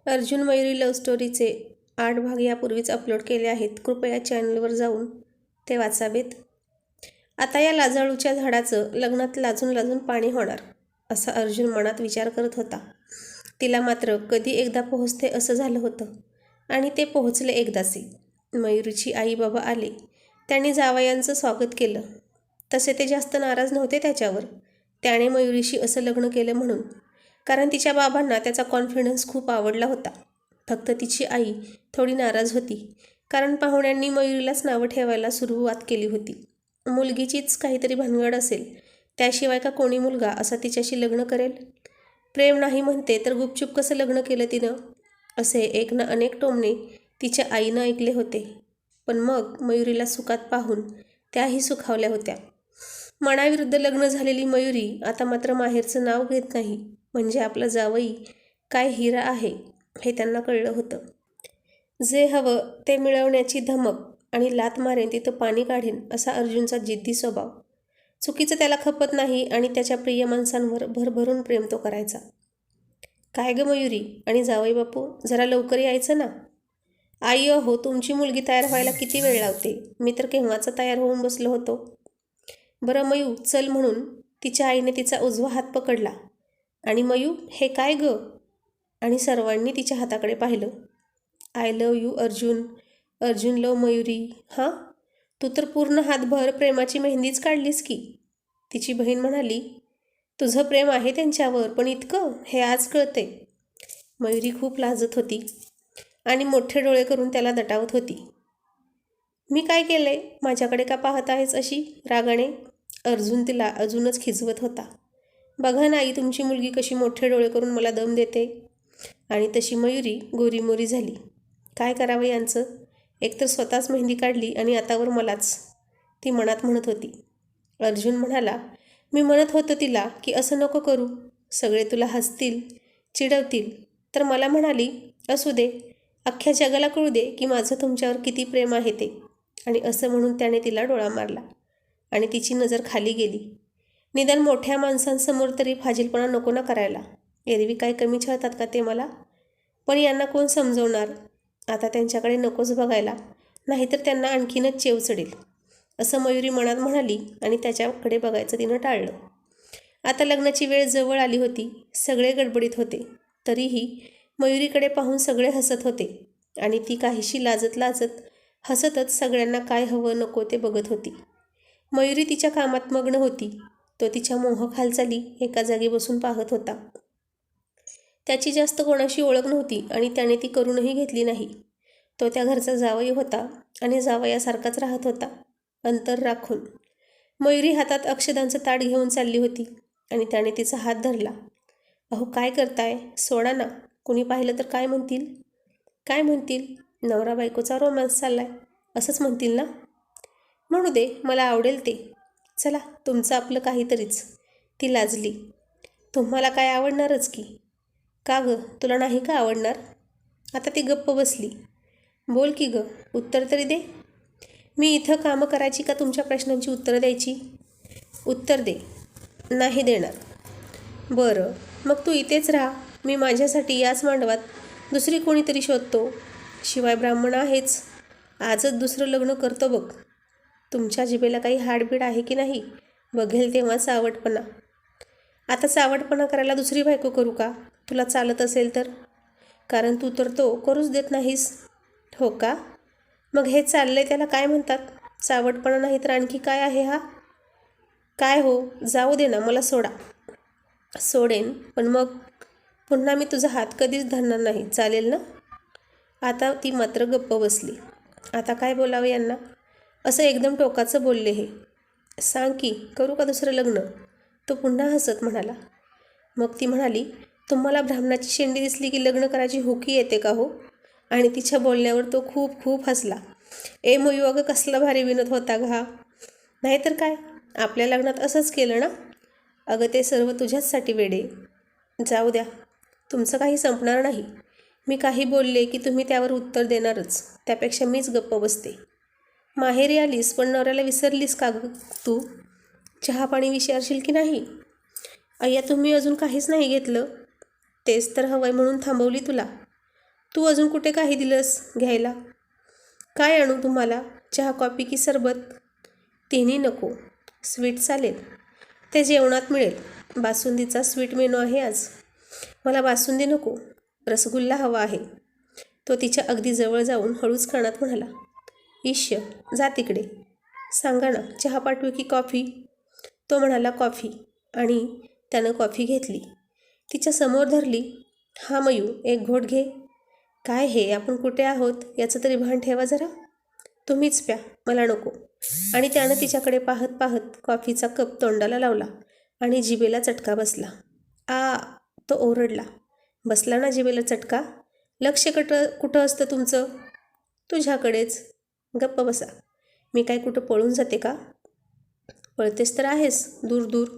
Arjun Mayuri love स्टोरीचे 8 भाग यापूर्वीच upload केले आहेत. कृपया चॅनलवर जाऊन ते वाचावेत. आता या लाजाळूच्या झाडाचं लग्नात लाजून लाजून पाणी होणार असा अर्जुन मनात विचार करत होता. तिला मात्र कधी एकदा पोहोचते असं झालं होतं आणि ते पोहोचले एकदाचे. मयुरीची आई बाबा आले. त्यांनी जावयांचं स्वागत केलं. तसे ते जास्त नाराज नव्हते त्याच्यावर. त्याने मयुरीशी असं लग्न केलं म्हणून, कारण तिच्या बाबांना त्याचा कॉन्फिडन्स खूप आवडला होता. फक्त तिची आई थोडी नाराज होती, कारण पाहुण्यांनी मयुरीलाच नावं ठेवायला सुरुवात केली होती. मुलगीचीच काहीतरी भानगड असेल, त्याशिवाय का कोणी मुलगा असा तिच्याशी लग्न करेल? प्रेम नाही म्हणते तर गुपचूप कसं लग्न केलं तिनं? असे एक ना अनेक टोमणे तिच्या आईनं ऐकले होते. पण मग मयुरीला सुखात पाहून त्याही सुखावल्या होत्या. मनाविरुद्ध लग्न झालेली मयुरी आता मात्र माहेरचं नाव घेत नाही, म्हणजे आपला जावई काय हिरा आहे हे त्यांना कळलं होतं. जे हवं ते मिळवण्याची धमक आणि लाथ मारेन तिथं पाणी काढेन असा अर्जुनचा जिद्दी स्वभाव. चुकीचं त्याला खपत नाही आणि त्याच्या प्रिय माणसांवर भरभरून प्रेम तो करायचा. काय गं मयुरी आणि जावई बापू, जरा लवकर यायचं ना. आई अहो, तुमची मुलगी तयार व्हायला किती वेळ लावते? मी तर केव्हाचा तयार होऊन बसलो होतो. बरं मयू चल, म्हणून तिच्या आईने तिचा उजवा हात पकडला आणि मयू हे काय ग? आणि सर्वांनी तिच्या हाताकडे पाहिलं. I love you Arjun, Arjun love Mayuri. हां, तू तर पूर्ण हातभर प्रेमाची मेहंदीच काढलीस की. तिची बहीण म्हणाली, तुझं प्रेम आहे त्यांच्यावर, पण इतकं हे आज कळते. मयुरी खूप लाजत होती आणि मोठे डोळे करून त्याला दटावत होती. मी काय केले? माझ्याकडे का पाहत आहेस अशी रागाने? अर्जुन तिला अजूनच खिजवत होता. बघा ना आई, तुमची मुलगी कशी मोठे डोळे करून मला दम देते. आणि तशी मयुरी गोरीमोरी झाली. काय करावं यांचं? एकतर स्वतःच मेहंदी काढली आणि आतावर मलाच, ती मनात म्हणत होती. अर्जुन म्हणाला, मी म्हणत होतं तिला की असं नको करू, सगळे तुला हसतील, चिडवतील. तर मला म्हणाली, असू दे, अख्ख्या जगाला कळू दे की माझं तुमच्यावर किती प्रेम आहे ते. आणि असं म्हणून त्याने तिला डोळा मारला आणि तिची नजर खाली गेली. निदान मोठ्या माणसांसमोर तरी फाजीलपणा नको ना करायला. एरवी काय कमी छळतात का ते मला? पण यांना कोण समजवणार? आता त्यांच्याकडे नकोच बघायला, नाहीतर त्यांना आणखीनच चेव चढेल, असं मयुरी मनात म्हणाली आणि त्याच्याकडे बघायचं तिनं टाळलं. आता लग्नाची वेळ जवळ आली होती. सगळे गडबडीत होते. तरीही मयुरीकडे पाहून सगळे हसत होते आणि ती काहीशी लाजत लाजत हसतच सगळ्यांना काय हवं नको ते बघत होती. मयुरी तिच्या कामात मग्न होती. तो तिच्या मोहक हालचाली एका जागी बसून पाहत होता. त्याची जास्त कोणाशी ओळख नव्हती आणि त्याने ती करूनही घेतली नाही. तो त्या घरचा जावई होता आणि जावयासारखाच राहत होता, अंतर राखून. मयुरी हातात अक्षदांचं ताट घेऊन चालली होती आणि त्याने तिचा हात धरला. अहो काय करताय? सोडा ना, कुणी पाहिलं तर काय म्हणतील? काय म्हणतील? नवरा बायकोचा रोमॅन्स चाललाय असंच म्हणतील ना. म्हणू दे, मला आवडेल ते. चला, तुमचं आपलं काहीतरीच. ती लाजली. तुम्हाला काय आवडणारच की. का गं, तुला नाही का आवडणार? आता ती गप्प बसली. बोल की गं, उत्तर तरी दे. मी इथं कामं करायची का तुमच्या प्रश्नांची उत्तरं द्यायची? उत्तर दे. नाही देणार. बरं, मग तू इथेच राहा. मी माझ्यासाठी याच मांडवात दुसरी कोणीतरी शोधतो. शिवाय ब्राह्मण आहेच. आजच दुसरं लग्न करतो बघ. तुमच्या जिभेला काही हाडबीड आहे की नाही बघेल तेव्हा चावटपणा. आता चावटपणा करायला दुसरी बायको करू का, तुला चालत असेल तर? कारण तू तर तो करूच देत नाहीस. हो का? मग हे चाललंय त्याला काय म्हणतात? चावटपणा नाही तर आणखी काय आहे हा? काय हो, जाऊ दे ना, मला सोडा. सोडेन, पण मग पुन्हा मी तुझा हात कधीच धरणार नाही, चालेल ना? आता ती मात्र गप्प बसली. आता काय बोलावं यांना? असं एकदम टोकाचं बोलले हे. सांग की, करू का दुसरं लग्न? तो पुन्हा हसत म्हणाला. मग ती म्हणाली, तुम्हाला ब्राह्मणाची शेंडी दिसली की लग्न करायची हुकी येते का हो? आणि तिच्या बोलण्यावर तो खूप खूप हसला. ए मयू, अगं कसला भारी विनोद होता ग हा. नाहीतर काय, आपल्या लग्नात असंच केलं ना? अगं ते सर्व तुझ्याचसाठी वेडे. जाऊ द्या, तुमचं काही संपणार नाही. मी काही बोलले की तुम्ही त्यावर उत्तर देणारच. त्यापेक्षा मीच गप्प बसते. माहेरी आलीस पण नवऱ्याला विसरलीस का गं तू? चहा पाणी विचारशील की नाही? अय्या, तुम्ही अजून काहीच नाही घेतलं. तेच तर हवंय म्हणून थांबवली तुला. तू अजून कुठे काही दिलंस घ्यायला? काय आणू तुम्हाला? चहा, कॉफी की सरबत? तिन्ही नको. स्वीट चालेल. ते जेवणात मिळेल. बासुंदीचा स्वीट मेनू आहे आज. मला बासुंदी नको, रसगुल्ला हवा आहे. तो तिच्या अगदी जवळ जाऊन हळूच कानात म्हणाला, ईश्य, जा तिकडे. सांगा ना, चहा पाठवू की कॉफी? तो म्हणाला कॉफी, आणि त्यानं कॉफी घेतली. तिच्या समोर धरली. हा मयू, एक घोट घे. काय हे, आपण कुठे आहोत याचं तरी भान ठेवा जरा. तुम्हीच प्या, मला नको. आणि त्यानं तिच्याकडे पाहत पाहत कॉफीचा कप तोंडाला लावला आणि जिभेला चटका बसला. आ, तो ओरडला. बसला ना जिभेला चटका? लक्ष कुठं असतं तुमचं? तुझ्याकडेच. गप्प बसा. मी काय कुठं पळून जाते का? पळतेस तर आहेस, दूर दूर.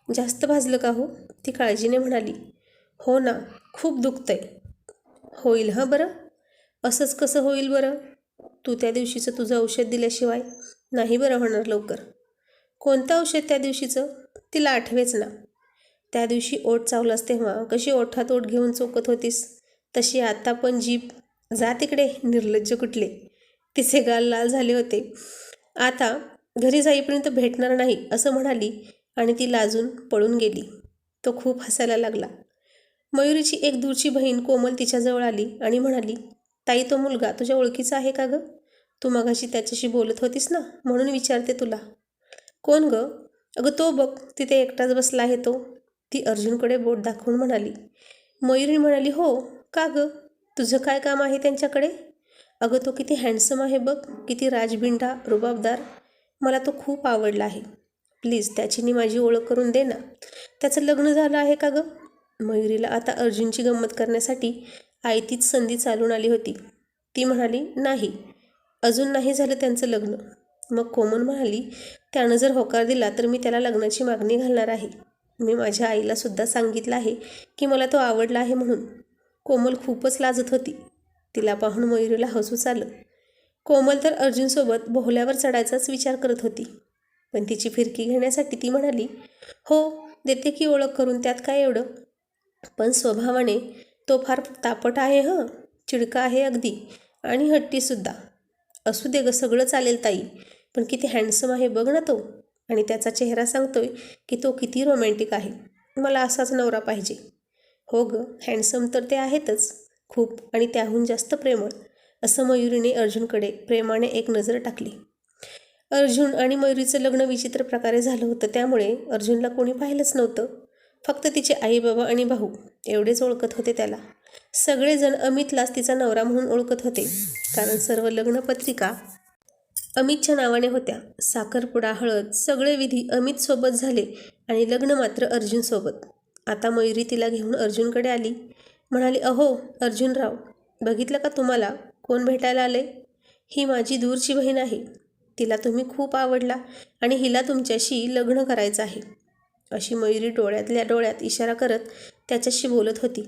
जास्त भाजलं का हो? ती काळजीने म्हणाली. हो ना, खूप दुखतंय. होईल हं बरं. असंच कसं होईल बरं? तू त्या दिवशीचं तुझं औषध दिल्याशिवाय नाही बरं होणार लवकर. कोणतं औषध त्या दिवशीचं? तिला आठवेच ना. त्या दिवशी ओठ चावलास तेव्हा कशी ओठात ओठ घेऊन चोकत होतीस, तशी आता पण जीभ. जा तिकडे, निर्लज्ज कुठले. तिचे गाल लाल झाले होते. आता घरी जाईपर्यंत भेटणार नाही असं म्हणाली आणि ती लाजून पळून गेली. तो खूप हसायला लागला. मयुरीची एक दूरची बहीण कोमल तिच्याजवळ आली आणि म्हणाली, ताई, तो मुलगा तुझ्या ओळखीचा आहे का गं? तू मगाशी त्याच्याशी बोलत होतीस ना, म्हणून विचारते तुला. कोण गं? अगं तो बघ, तिथे एकटाच बसला आहे तो. ती अर्जुनकडे बोट दाखवून म्हणाली. मयुरी म्हणाली, हो का गं? तुझं काय काम आहे त्यांच्याकडे? अगं तो किती हँडसम आहे बघ, किती राजबिंडा, रुबाबदार. मला तो खूप आवडला आहे. प्लीज त्याची माझी ओळख करून दे ना. त्याचं लग्न झालं आहे का गं? मयुरीला आता अर्जुनची गंमत करण्यासाठी आयतीच संधी चालून आली होती. ती म्हणाली, नाही, अजून नाही झालं त्यांचं लग्न. मग कोमल म्हणाली, त्यानं जर होकार दिला तर मी त्याला लग्नाची मागणी घालणार आहे. मी माझ्या आईला सुद्धा सांगितलं आहे की मला तो आवडला आहे म्हणून. कोमल खूपच लाजत होती. तिला पाहून मयुरीला हसूच आलं. कोमल तर अर्जुनसोबत बोहल्यावर चढायचाच विचार करत होती. पण तिची फिरकी घेण्यासाठी ती म्हणाली, हो देते की ओळख करून, त्यात काय एवढं. पण स्वभावाने तो फार तापट आहे हं, चिडका आहे अगदी, आणि हट्टीसुद्धा. असू दे गं, सगळं चालेल ताई, पण किती हँडसम आहे बघ ना तो. आणि त्याचा चेहरा सांगतोय की तो किती रोमॅन्टिक आहे. मला असाच नवरा पाहिजे. हो गं, हँडसम तर ते आहेतच खूप, आणि त्याहून जास्त प्रेमळ. असं मयुरीने अर्जुनकडे प्रेमाने एक नजर टाकली. अर्जुन आणि मयुरीचं लग्न विचित्र प्रकारे झालं होतं, त्यामुळे अर्जुनला कोणी पाहिलंच नव्हतं. फक्त तिचे आई बाबा आणि भाऊ एवढेच ओळखत होते त्याला. सगळेजण अमितलाच तिचा नवरा म्हणून ओळखत होते, कारण सर्व लग्नपत्रिका अमितच्या नावाने होत्या. साखरपुडा, हळद, सगळे विधी अमितसोबत झाले आणि लग्न मात्र अर्जुनसोबत. आता मयुरी तिला घेऊन अर्जुनकडे आली. म्हणाली, अहो अर्जुनराव, बघितलं का तुम्हाला कोण भेटायला आले? ही माझी दूरची बहीण आहे. तिला तुम्ही खूप आवडला आणि हिला तुमच्याशी लग्न करायचं आहे. अशी मयुरी डोळ्यातल्या डोळ्यात इशारा करत त्याच्याशी बोलत होती.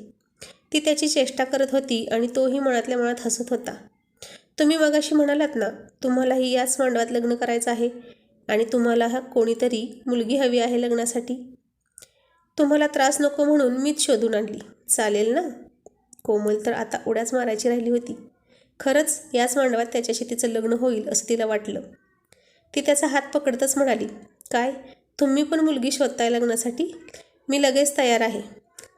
ती त्याची चेष्टा करत होती आणि तोही मनातल्या मनात हसत होता. तुम्ही मगाशी म्हणालात ना, तुम्हालाही याच मांडवात लग्न करायचं आहे आणि तुम्हाला कोणीतरी मुलगी हवी आहे लग्नासाठी. तुम्हाला त्रास नको म्हणून मीच शोधून आणली. चालेल ना? कोमल तर आता उड्याच मारायची राहिली होती. खरंच याच मांडवात त्याच्याशी तिचं लग्न होईल असं तिला वाटलं. ती त्याचा हात पकडतच म्हणाली, काय, तुम्ही पण मुलगी शोधताय लग्नासाठी? मी लगेच तयार आहे.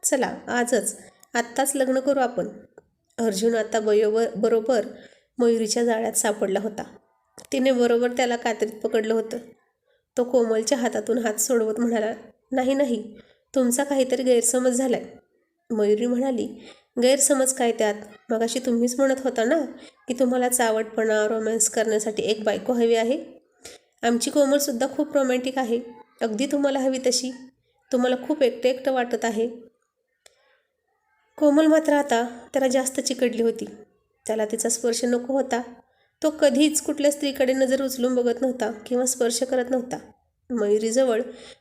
चला आजच, आत्ताच लग्न करू आपण. अर्जुन आता बरोबर मयुरीच्या जाळ्यात सापडला होता. तिने बरोबर त्याला कात्रीत पकडलं होतं. तो कोमलच्या हातातून हात सोडवत म्हणाला, नाही नाही, तुमचा काहीतरी गैरसमज झालाय. मयुरी म्हणाली, गैरसमज काय त्यात? मगाशी तुम्हीच म्हणत होता ना की तुम्हाला चावटपणा, रोमॅन्स करण्यासाठी एक बायको हवी आहे. आमची कोमलसुद्धा खूप रोमॅन्टिक आहे, अगदी तुम्हाला हवी तशी. तुम्हाला खूप एकटं एकटं वाटत आहे. कोमल मात्र आता त्याला जास्त चिकटली होती. त्याला तिचा स्पर्श नको होता. तो कधीच कुठल्या स्त्रीकडे नजर उचलून बघत नव्हता किंवा स्पर्श करत नव्हता. मयुरीजवळ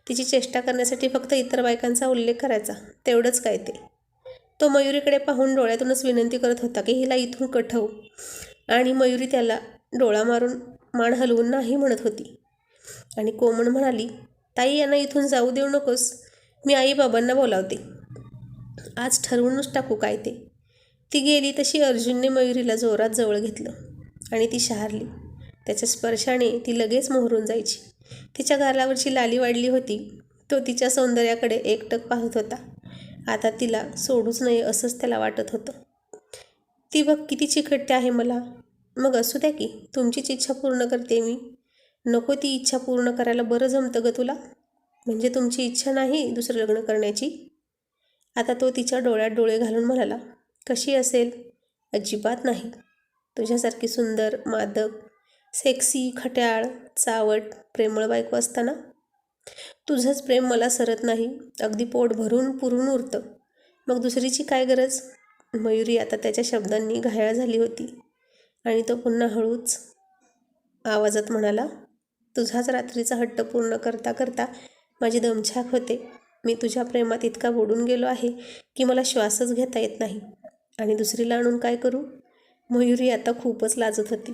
तिची चेष्टा करण्यासाठी फक्त इतर बायकांचा उल्लेख करायचा, तेवढंच काय ते. तो मयुरीकडे पाहून डोळ्यातूनच विनंती करत होता की हिला इथून कठव. आणि मयुरी त्याला डोळा मारून मान हलवून नाही म्हणत होती. आणि कोमल म्हणाली, ताई, यांना इथून जाऊ देऊ नकोस. मी आई बाबांना बोलावते. आज ठरवूनच टाकू काय ते. ती गेली तशी अर्जुनने मयुरीला जोरात जवळ घेतलं आणि ती शहारली. त्याच्या स्पर्शाने ती लगेच मोहरून जायची. तिच्या गालावरची लाली वाढली होती. तो तिच्या सौंदर्याकडे एकटक पाहत होता. आता तिला सोडूच नये असंच त्याला वाटत होतं. ती बघ किती चिकटते आहे मला. मग असू द्या की, तुमचीच इच्छा पूर्ण करते मी. नको ती इच्छा पूर्ण करायला बरं जमतं ग तुला. म्हणजे तुमची इच्छा नाही दुसरं लग्न करण्याची. आता तो तिच्या डोळ्यात डोळे घालून म्हणाला, कशी असेल? अजिबात नाही. तुझ्यासारखी सुंदर, मादक, सेक्सी, खट्याळ, चावट, प्रेमळ बायको असताना तुझंच प्रेम मला सरत नाही. अगदी पोट भरून पुरून उरतं. मग दुसरीची काय गरज? मयुरी आता त्याच्या शब्दांनी घायाळ झाली होती आणि तो पुन्हा हळूच आवाजात म्हणाला, तुझाच रात्रीचा हट्ट पूर्ण करता करता माझी दमछाक होते. मी तुझ्या प्रेमात इतका बुडून गेलो आहे की मला श्वासच घेता येत नाही. आणि दुसरीला आणून काय करू? मयुरी आता खूपच लाजत होती.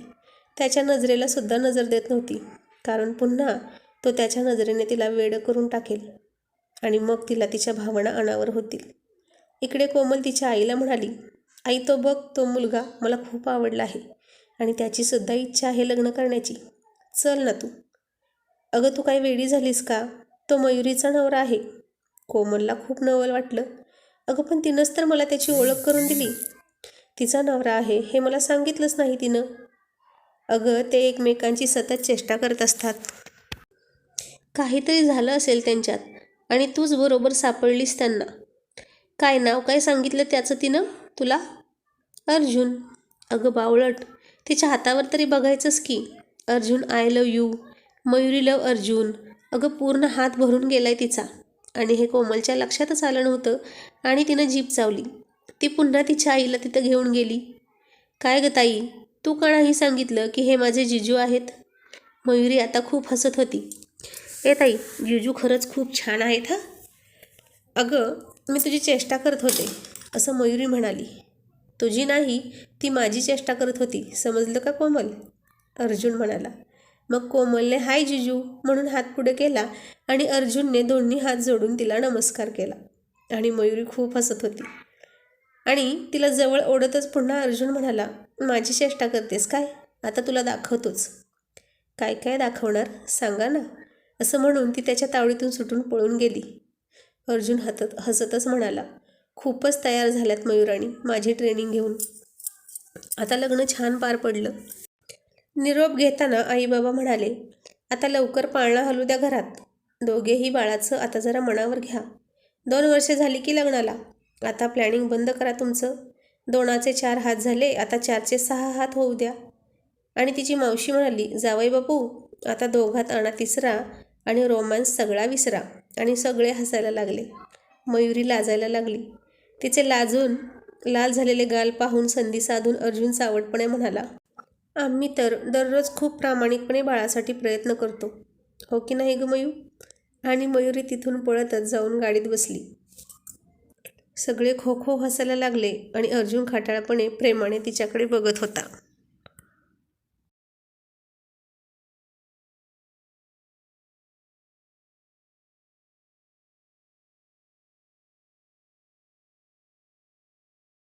त्याच्या नजरेला सुद्धा नजर देत नव्हती, कारण पुन्हा तो त्याच्या नजरेने तिला वेडं करून टाकेल आणि मग तिला तिच्या भावना अनावर होतील. इकडे कोमल तिच्या आईला म्हणाली, आई तो बघ, तो मुलगा मला खूप आवडला आहे आणि त्याची सुद्धा इच्छा आहे लग्न करण्याची. चल ना तू. अगं तू काही वेडी झालीस का? तो मयुरीचा नवरा आहे. कोमलला खूप नवल वाटलं. अगं पण तिनंच तर मला त्याची ओळख करून दिली. तिचा नवरा आहे हे मला सांगितलंच नाही तिनं. अगं ते एकमेकांची सतत चेष्टा करत असतात. काहीतरी झालं असेल त्यांच्यात आणि तूच बरोबर सापडलीस त्यांना. काय नाव काय सांगितलं त्याचं तिनं तुला? अर्जुन. अगं बावळट, तिच्या हातावर तरी बघायचंस की. Arjun I love you, Mayuri love Arjun. अगं पूर्ण हात भरून गेलाय तिचा. आणि हे कोमलच्या लक्षातच आलं नव्हतं आणि तिनं जीभ चावली. ती पुन्हा तिच्या आईला तिथं घेऊन गेली. काय ग ताई, तू का नाही सांगितलं की हे माझे जिजू आहेत? मयुरी आता खूप हसत होती. ए ताई, जिजू खरंच खूप छान आहेत हा. अगं मी तुझी चेष्टा करत होते, असं मयुरी म्हणाली. तुझी नाही, ती माझी चेष्टा करत होती, समजलं का कोमल? अर्जुन म्हणाला. मग कोमलने हाय जिजू म्हणून हात पुढे केला आणि अर्जुनने दोन्ही हात जोडून तिला नमस्कार केला. आणि मयुरी खूप हसत होती आणि तिला जवळ ओढतच पुन्हा अर्जुन म्हणाला, माझी चेष्टा करतेस काय? आता तुला दाखवतोच. काय काय दाखवणार सांगा ना, असं म्हणून ती त्याच्या तावडीतून सुटून पळून गेली. अर्जुन हसतच म्हणाला, खूपच तयार झाल्यात मयुराणी माझी ट्रेनिंग घेऊन. आता लग्न छान पार पडलं. निरोप घेताना आई बाबा म्हणाले, आता लवकर पाळणा हलू द्या घरात. दोघेही बाळाचं आता जरा मनावर घ्या. 2 वर्षे झाली की लग्नाला. आता प्लॅनिंग बंद करा तुमचं. 2चे 4 हात झाले, आता 4चे 6 हात होऊ द्या. आणि तिची मावशी म्हणाली, जावई बापू आता 2घात आणा 3रा आणि रोमॅन्स सगळा विसरा. आणि सगळे हसायला लागले. मयुरी लाजायला लागली. तिचे लाल झालेले गाल पाहून संधी साधून अर्जुन सावटपणे म्हणाला, आम्ही तर दररोज खूप प्रामाणिकपणे बाळासाठी प्रयत्न करतो. हो की नाही ग मयू? आणि मयुरी तिथून पळतच जाऊन गाडीत बसली. सगळे खो खो हसायला लागले आणि अर्जुन खाटाळपणे प्रेमाने तिच्याकडे बघत होता.